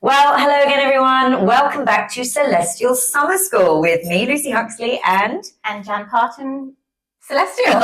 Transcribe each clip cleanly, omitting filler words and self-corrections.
Well, hello again, everyone. Welcome back to Celestial Summer School with me, Lucy Huxley, and Jan Parton, Celestial.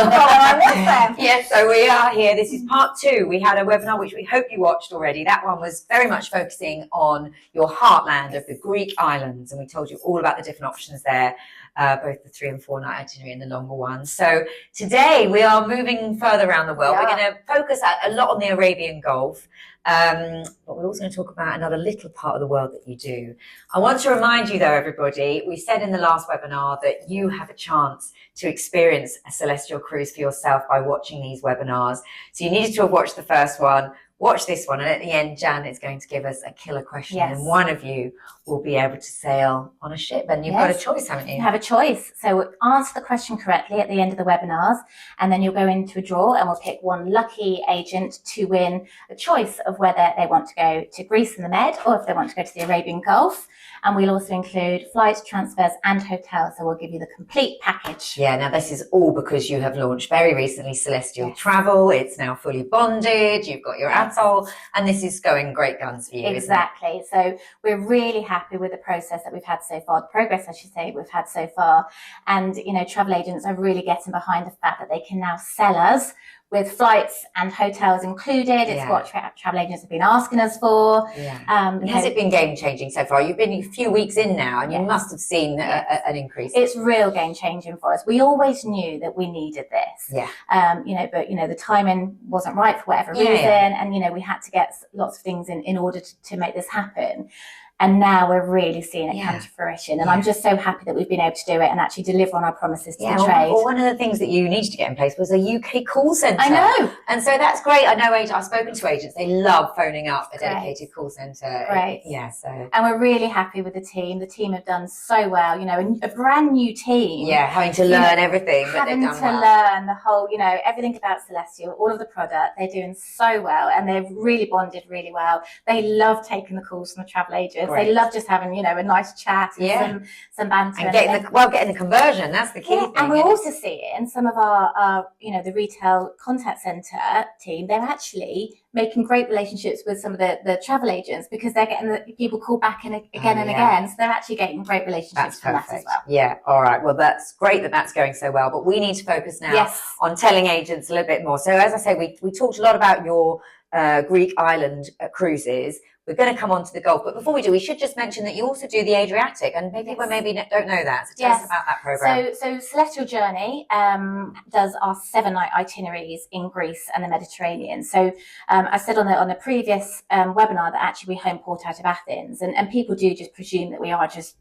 Yes, so we are here. This is part 2. We had a webinar which we hope you watched already. That one was very much focusing on your heartland of the Greek islands, and we told you all about the different options there, both the 3 and 4 night itinerary and the longer one. So today we are moving further around the world. We're going to focus a lot on the Arabian Gulf. But we're also going to talk about another little part of the world that you do. I want to remind you though, everybody, we said in the last webinar that you have a chance to experience a celestial cruise for yourself by watching these webinars. So you needed to have watched the first one, watch this one, and at the end, Jan is going to give us a killer question, and one of you will be able to sail on a ship, and you've got a choice, haven't you? You have a choice. So answer the question correctly at the end of the webinars, and then you'll go into a draw, and we'll pick one lucky agent to win a choice of whether they want to go to Greece and the Med, or if they want to go to the Arabian Gulf. And we'll also include flights, transfers, and hotels. So we'll give you the complete package. Yeah, now this is all because you have launched very recently Celestyal Travel. It's now fully bonded. You've got your atoll, and this is going great guns for you. Exactly. So we're really happy with the process that we've had so far, the progress, I should say, we've had so far. And, you know, travel agents are really getting behind the fact that they can now sell us with flights and hotels included. It's what travel agents have been asking us for. Has it been game-changing so far? You've been a few weeks in now, and you must have seen an increase. It's real game-changing for us. We always knew that we needed this. But the timing wasn't right for whatever reason. And, we had to get lots of things in order to make this happen. And now we're really seeing it come to fruition. And I'm just so happy that we've been able to do it and actually deliver on our promises to the trade. Well, one of the things that you needed to get in place was a UK call centre. I know. And so that's great. I know I've spoken to agents. They love phoning up a dedicated call centre. Great. And we're really happy with the team. The team have done so well. A brand new team. Yeah, having to learn everything that they've done well. Having to learn the whole, everything about Celestyal, all of the product. They're doing so well, and they've really bonded really well. They love taking the calls from the travel agents. Great. They love just having, a nice chat and some banter. And getting the conversion, that's the key thing. And we're also seeing some of our the retail contact centre team, they're actually making great relationships with some of the travel agents because they're getting the people call back again and again. So they're actually getting great relationships from that as well. Yeah, all right. Well, that's great that that's going so well. But we need to focus now on telling agents a little bit more. So as I say, we talked a lot about your Greek island cruises. We're going to come on to the Gulf, but before we do, we should just mention that you also do the Adriatic, and maybe people don't know that. So tell us about that program. So Celestial Journey does our 7-night itineraries in Greece and the Mediterranean. So I said on the previous webinar that actually we home port out of Athens, and people do just presume that we are just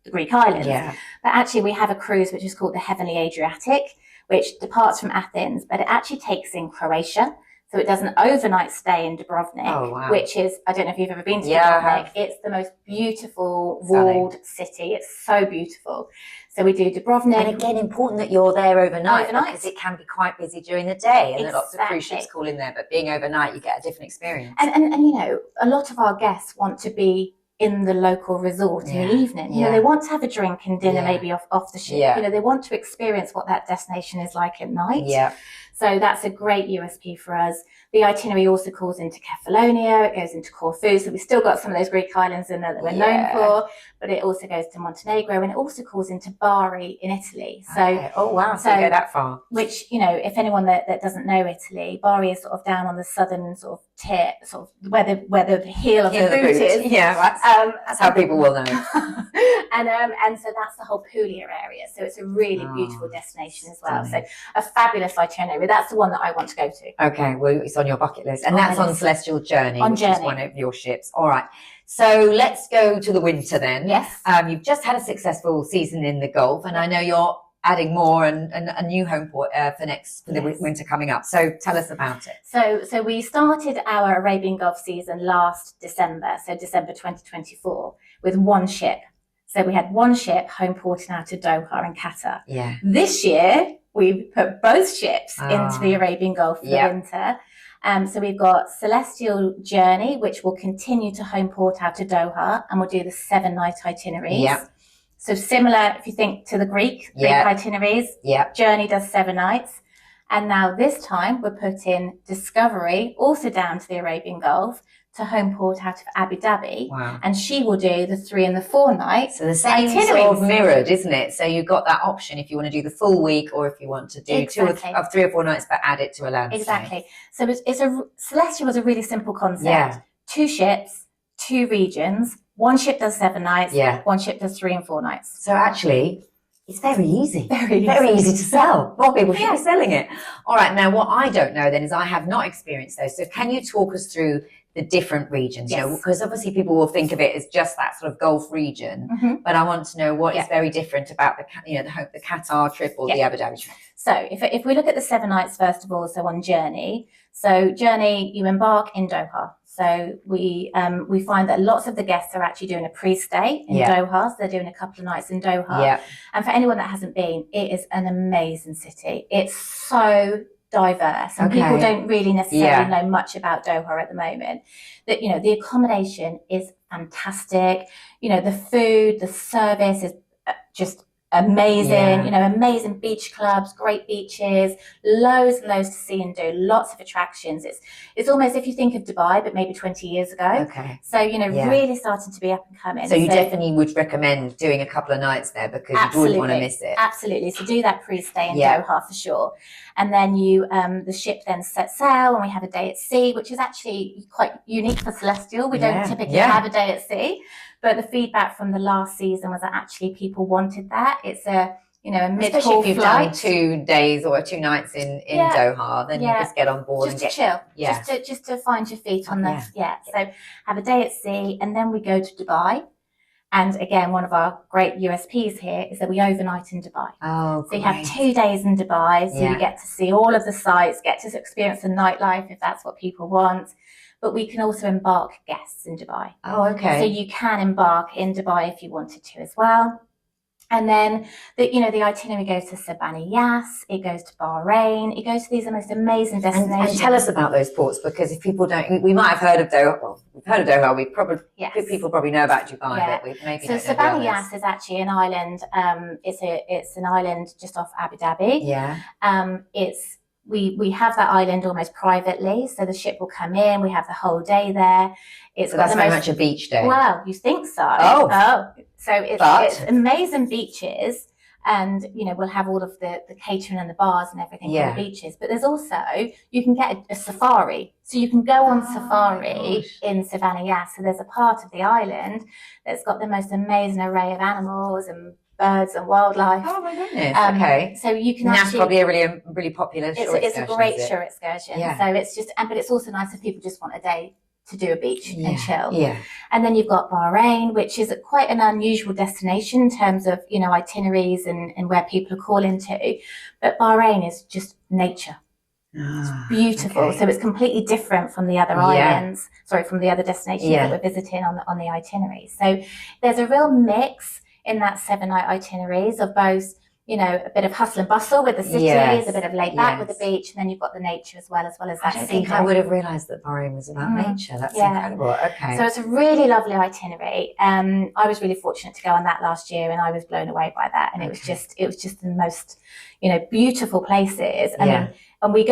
the Greek islands. But actually we have a cruise which is called the Heavenly Adriatic, which departs from Athens, but it actually takes in Croatia. So it does an overnight stay in Dubrovnik, which is, I don't know if you've ever been to Dubrovnik. It's the most beautiful walled city. It's so beautiful. So we do Dubrovnik. And again, important that you're there overnight because it can be quite busy during the day, and lots of cruise ships call in there. But being overnight, you get a different experience. And a lot of our guests want to be in the local resort in the evening. They want to have a drink and dinner maybe off the ship. They want to experience what that destination is like at night. So that's a great USP for us. The itinerary also calls into Kefalonia, it goes into Corfu, so we've still got some of those Greek islands in there that we're known for, but it also goes to Montenegro, and it also calls into Bari in Italy. So, so you go that far. Which, if anyone that doesn't know Italy, Bari is sort of down on the southern sort of tip, sort of where the heel of the boot is. Yeah, that's how people will know. And so that's the whole Puglia area. So it's a really beautiful destination as well. So a fabulous itinerary. That's the one that I want to go to. Okay, well, it's on your bucket list. And that's on Celestial Journey, which is one of your ships. All right. So let's go to the winter then. Yes. You've just had a successful season in the Gulf, and I know you're adding more and a new home port for the winter coming up. So tell us about it. So we started our Arabian Gulf season last December, so December 2024, with one ship. So we had one ship home porting out of Doha in Qatar. Yeah. This year, we put both ships into the Arabian Gulf for the winter. So we've got Celestial Journey, which will continue to home port out of Doha, and we'll do the 7-night itineraries. Yeah. So similar, if you think to the Greek itineraries. Yeah. Journey does 7 nights. And now this time we're putting Discovery also down to the Arabian Gulf to home port out of Abu Dhabi. Wow. And she will do the 3 and the 4 nights. So the same sort of mirrored, isn't it? So you've got that option if you want to do the full week, or if you want to do 3 or 4 nights, but add it to a land stay. Exactly. So Celestyal was a really simple concept. Yeah. 2 ships, 2 regions. One ship does 7 nights. Yeah. One ship does 3 and 4 nights. So actually, it's very easy. Very easy to sell. More people should be selling it. All right. Now, what I don't know then is I have not experienced those. So can you talk us through the different regions? Yes. You know, because obviously people will think of it as just that sort of Gulf region, but I want to know what is very different about the Qatar trip or the Abu Dhabi trip. So if we look at the 7 nights first of all, so on Journey. So Journey, you embark in Doha. So we find that lots of the guests are actually doing a pre-stay in Doha. So they're doing a couple of nights in Doha. Yeah. And for anyone that hasn't been, it is an amazing city. It's so diverse, and people don't really necessarily know much about Doha at the moment. That, you know, the accommodation is fantastic. You know, the food, the service is just amazing. You know, amazing beach clubs, great beaches, loads and loads to see and do, lots of attractions. It's almost, if you think of Dubai, but maybe 20 years ago. Okay. So, you know, really starting to be up and coming. So you definitely would recommend doing a couple of nights there, because you wouldn't want to miss it. Absolutely. So do that pre-stay in Doha for sure. And then the ship then sets sail, and we have a day at sea, which is actually quite unique for Celestyal. We don't typically have a day at sea. But the feedback from the last season was that actually people wanted that. It's a mid-haul if you've flight. done 2 days or 2 nights in Doha, then you just get on board just and to chill, just to find your feet on the So have a day at sea, and then we go to Dubai. And again, one of our great USPs here is that we overnight in Dubai. Oh, so you have 2 days in Dubai, so you get to see all of the sites, get to experience the nightlife if that's what people want. But we can also embark guests in Dubai. Oh, okay. So you can embark in Dubai if you wanted to as well. And then the itinerary goes to Sabani Yas, it goes to Bahrain, it goes to these most amazing destinations. And tell us about those ports, because if people don't, we might have heard of Doha. Well, we've heard of Doha. People probably know about Dubai, but we maybe don't know Sabani Yas is actually an island. It's an island just off Abu Dhabi. Yeah. We have that island almost privately, so the ship will come in. We have the whole day there. So that's very much a beach day. Well, you think so? Oh. So it's amazing beaches, and we'll have all of the catering and the bars and everything for the beaches. But there's also, you can get a safari, so you can go on safari in Savannah Yas. So there's a part of the island that's got the most amazing array of animals and birds and wildlife. Oh my goodness! Okay, so you can that's probably a really popular shore excursion. It's a great shore excursion. Yeah. So it's just, but it's also nice if people just want a day to do a beach and chill. Yeah. And then you've got Bahrain, which is quite an unusual destination in terms of itineraries and where people are calling to. But Bahrain is just nature. It's beautiful. Okay. So it's completely different from the other islands. Sorry, from the other destinations that we're visiting on the itinerary. So there's a real mix in that 7-night itineraries of both, a bit of hustle and bustle with the cities, a bit of laid back with the beach, and then you've got the nature as well as that. I don't think I would have realised that Bahrain was about nature. That's incredible. Okay. So it's a really lovely itinerary. I was really fortunate to go on that last year, and I was blown away by that. And it was just the most, beautiful places. And we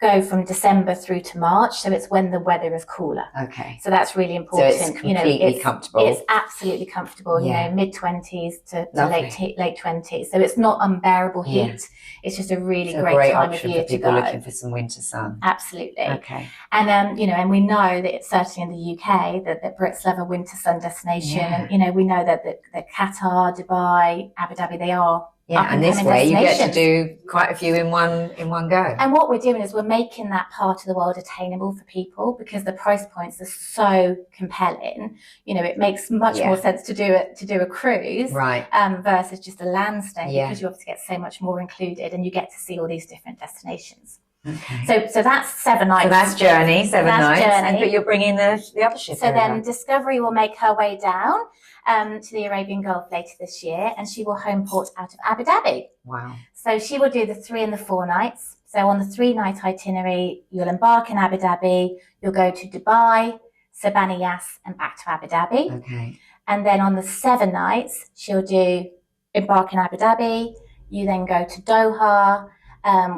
go from December through to March, so it's when the weather is cooler. Okay. So that's really important. So it's completely comfortable. It's absolutely comfortable. Mid-20s to late 20s. So it's not unbearable heat. Yeah. It's just a really great time of year for people looking for some winter sun. Absolutely. Okay. And and we know that it's certainly in the UK that Brits love a winter sun destination, and we know that Qatar, Dubai, Abu Dhabi, they are. Yeah, and this way you get to do quite a few in one go. And what we're doing is we're making that part of the world attainable for people, because the price points are so compelling. It makes much more sense to do a cruise, right? Versus just a land stay, because you obviously get so much more included, and you get to see all these different destinations. Okay. So that's 7 nights. So that's Journey, 7 nights, but you're bringing the other ship. So then Discovery will make her way down to the Arabian Gulf later this year, and she will home port out of Abu Dhabi. Wow. So she will do the 3 and the 4 nights. So on the 3-night itinerary, you'll embark in Abu Dhabi, you'll go to Dubai, Sabani Yas, and back to Abu Dhabi. Okay. And then on the 7 nights, she'll embark in Abu Dhabi, You then go to Doha.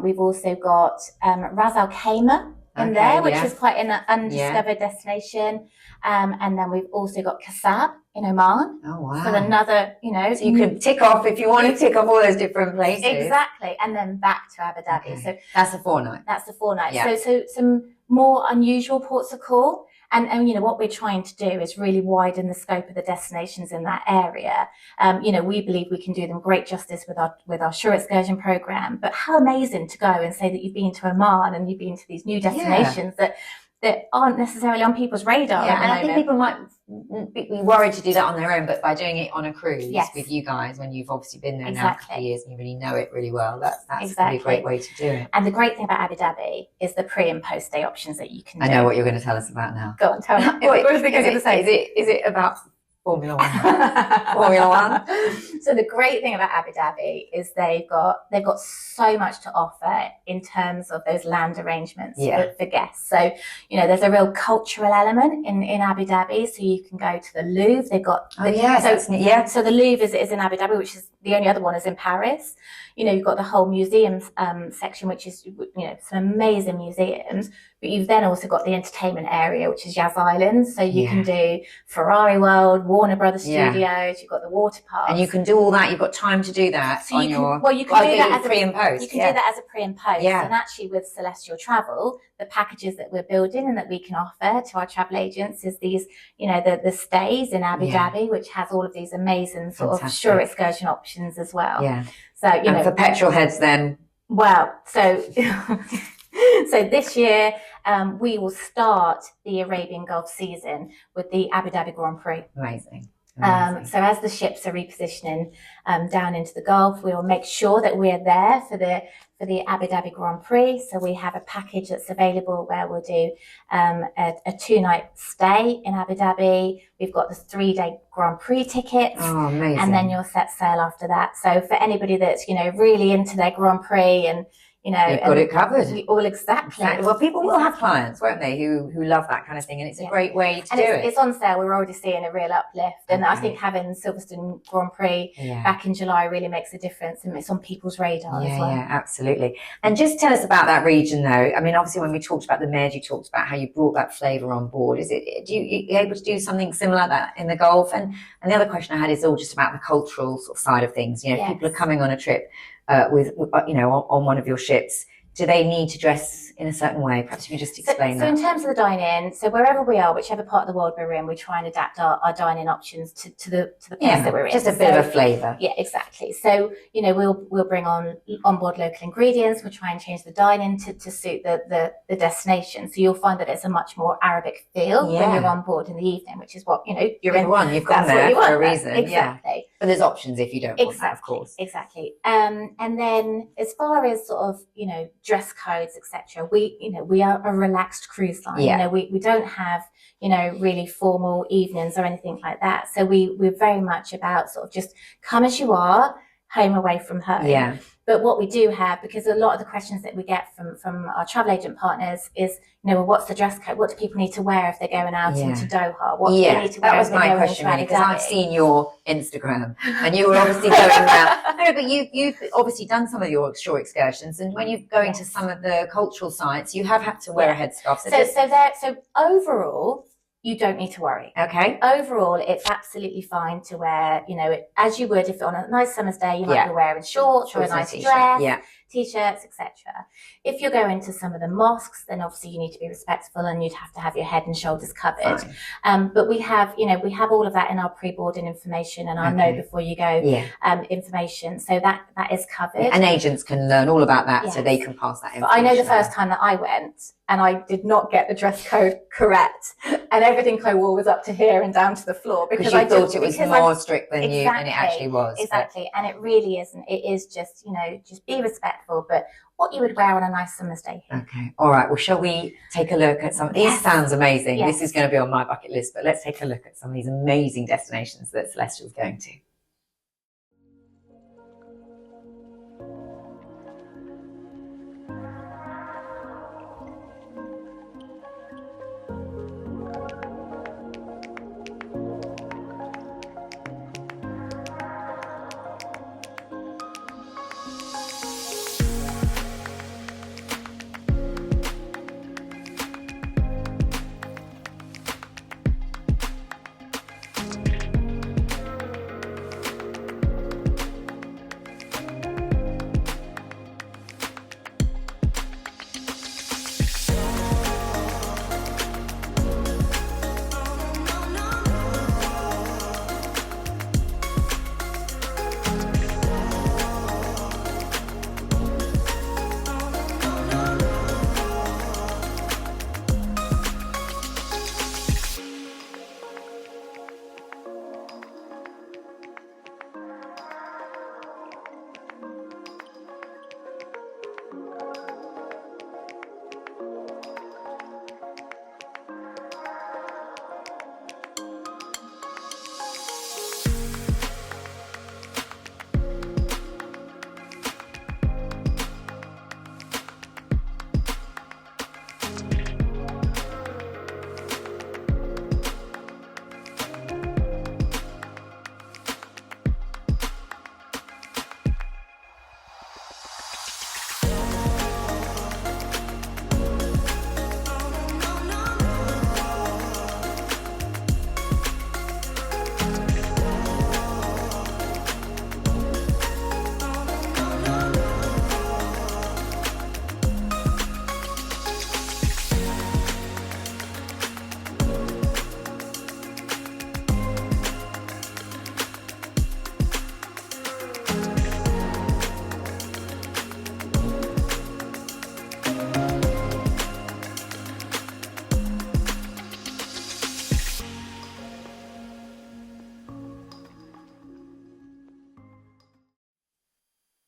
We've also got Ras Al Khaimah in there, which is quite an undiscovered destination. And then we've also got Kasab in Oman. Oh, wow. So another, So you could tick off, if you want to tick off all those different places. Exactly. And then back to Abu Dhabi. Okay. So that's a fortnight. That's the fortnight. Yeah. So some more unusual ports of call. And what we're trying to do is really widen the scope of the destinations in that area. We believe we can do them great justice with our shore excursion program. But how amazing to go and say that you've been to Oman and you've been to these new destinations that aren't necessarily on people's radar. Yeah, and I think people might be worried to do that on their own, but by doing it on a cruise with you guys, when you've obviously been there now for years and you really know it really well, that's really a great way to do it. And the great thing about Abu Dhabi is the pre and post day options that you can do. I know what you're going to tell us about now. Go on, tell me. What was I going to say? Is it about Formula One? Formula One. So the great thing about Abu Dhabi is they've got so much to offer in terms of those land arrangements for guests. So there's a real cultural element in Abu Dhabi. So you can go to the Louvre. They've got So the Louvre is in Abu Dhabi, which is the only other one is in Paris. You've got the whole museums section, which is some amazing museums. But you've then also got the entertainment area, which is Yas Island. So you can do Ferrari World, Warner Brothers Studios. You've got the water park, and you can do all that. You've got time to do that. So you can do that as a pre and post. You can do that as a pre and post. Yeah. And actually, with Celestyal Travel, the packages that we're building and that we can offer to our travel agents is these, the stays in Abu Dhabi, which has all of these amazing sort of shore excursion options as well. Yeah. So and for petrol heads, then. Well, so. So this year, we will start the Arabian Gulf season with the Abu Dhabi Grand Prix. Amazing. So as the ships are repositioning down into the Gulf, we will make sure that we're there for the Abu Dhabi Grand Prix. So we have a package that's available where we'll do a 2-night stay in Abu Dhabi. We've got the 3-day Grand Prix tickets. Oh, amazing. And then you'll set sail after that. So for anybody that's, really into their Grand Prix and you've got it covered. All exactly. Well, people will have clients, won't they, who love that kind of thing, and it's a great way to do it. It's on sale. We're already seeing a real uplift, and I think having Silverstone Grand Prix back in July really makes a difference, and it's on people's radar as well. Yeah, absolutely. And just tell us about that region, though. I mean, obviously, when we talked about the Med, you talked about how you brought that flavour on board. Are you able to do something similar like that in the Gulf? And the other question I had is all just about the cultural sort of side of things. People are coming on a trip with on one of your ships. Do they need to dress in a certain way? Perhaps you could just explain that. So in terms of the dine-in, so wherever we are, whichever part of the world we're in, we try and adapt our dine-in options to the place that we're in. Just a bit of a flavour. Yeah, exactly. So, we'll bring on board local ingredients. We'll try and change the dine-in to suit the destination. So you'll find that it's a much more Arabic feel when you're on board in the evening, which is what, you're in. You've gone there for a reason. Exactly. Yeah. But there's options if you don't want that, of course. Exactly. And then as far as sort of, dress codes, etc., we are a relaxed cruise line. Yeah. We don't have, really formal evenings or anything like that. So we're very much about sort of just come as you are, home away from home. Yeah. But what we do have, because a lot of the questions that we get from our travel agent partners is, what's the dress code? What do people need to wear if they're going out into Doha? What do they need to wear? That was my question, really, because I've seen your Instagram and you were obviously going around. No, but you've obviously done some of your shore excursions, and when you're going to some of the cultural sites, you have had to wear a headscarf. So overall, you don't need to worry. Okay. Overall, it's absolutely fine to wear, as you would if on a nice summer's day, you might be wearing shorts or a nice dress, t-shirts, etc. If you're going to some of the mosques, then obviously you need to be respectful and you'd have to have your head and shoulders covered. But we have all of that in our pre-boarding information and our know before you go information. So that is covered. And agents can learn all about that so they can pass that information. But I know the first time that I went and I did not get the dress code correct, and everything I wore was up to here and down to the floor because I thought it was more strict than you, and it actually was. Exactly, and it really isn't. It is just just be respectful, but what you would wear on a nice summer's day. Okay, all right. Well, shall we take a look at some? These sounds amazing. This is going to be on my bucket list, but let's take a look at some of these amazing destinations that Celestyal's going to.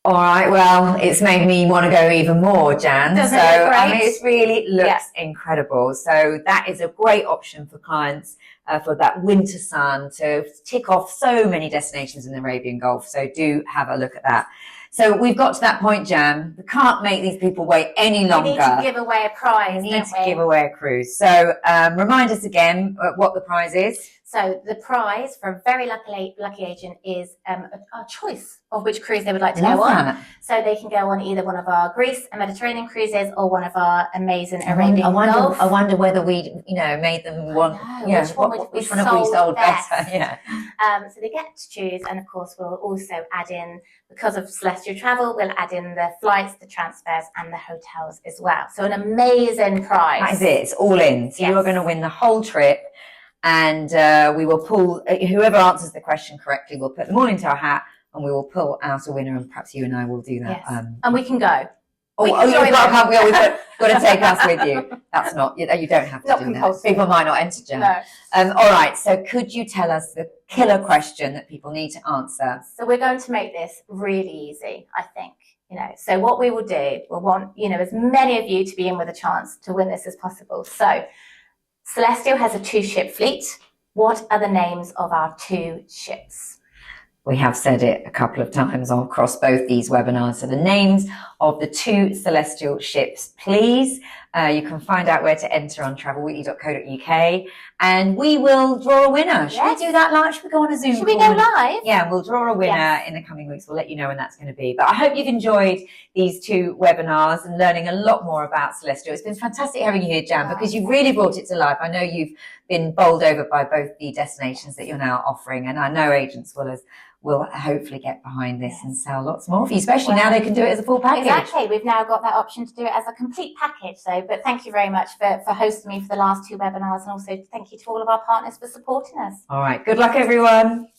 All right, well, it's made me want to go even more, Jan. Doesn't So, it look I great? mean, it really looks incredible. So that is a great option for clients for that winter sun to tick off so many destinations in the Arabian Gulf. So do have a look at that. So we've got to that point, Jan. We can't make these people wait any longer. We need to give away a prize, We need to give away a cruise. So remind us again what the prize is. So the prize for a very lucky agent is a choice of which cruise they would like to go on. So they can go on either one of our Greece and Mediterranean cruises or one of our amazing Arabian Gulf. I wonder whether we, made them want. Which one have we sold best? Better? Yeah. So they get to choose, and of course we'll also add in, because of Celestial Travel, we'll add in the flights, the transfers, and the hotels as well. So an amazing prize. That is it. It's all in. So you're going to win the whole trip. And we will pull, whoever answers the question correctly, we'll put them all into our hat and we will pull out a winner, and perhaps you and I will do that. Yes. And we can go. You've got to take us with you. That's not, you don't have to do that. People might not enter, Jan. No. All right, so could you tell us the killer question that people need to answer? So we're going to make this really easy, I think. So what we will do, we'll want, as many of you to be in with a chance to win this as possible. So Celestyal has a 2-ship fleet. What are the names of our 2 ships? We have said it a couple of times across both these webinars. So the names of the 2 Celestyal ships, please. You can find out where to enter on travelweekly.co.uk, and we will draw a winner. Should we do that live? Should we go on a Zoom Should we go live? Yeah, we'll draw a winner in the coming weeks. We'll let you know when that's going to be. But I hope you've enjoyed these 2 webinars and learning a lot more about Celestyal. It's been fantastic having you here, Jan, because you've really brought it to life. I know you've been bowled over by both the destinations that you're now offering, and I know agents will hopefully get behind this and sell lots more for you, especially now they can do it as a full package. Exactly. We've now got that option to do it as a complete package. So, but thank you very much for hosting me for the last 2 webinars, and also thank you to all of our partners for supporting us. All right. Good luck, everyone.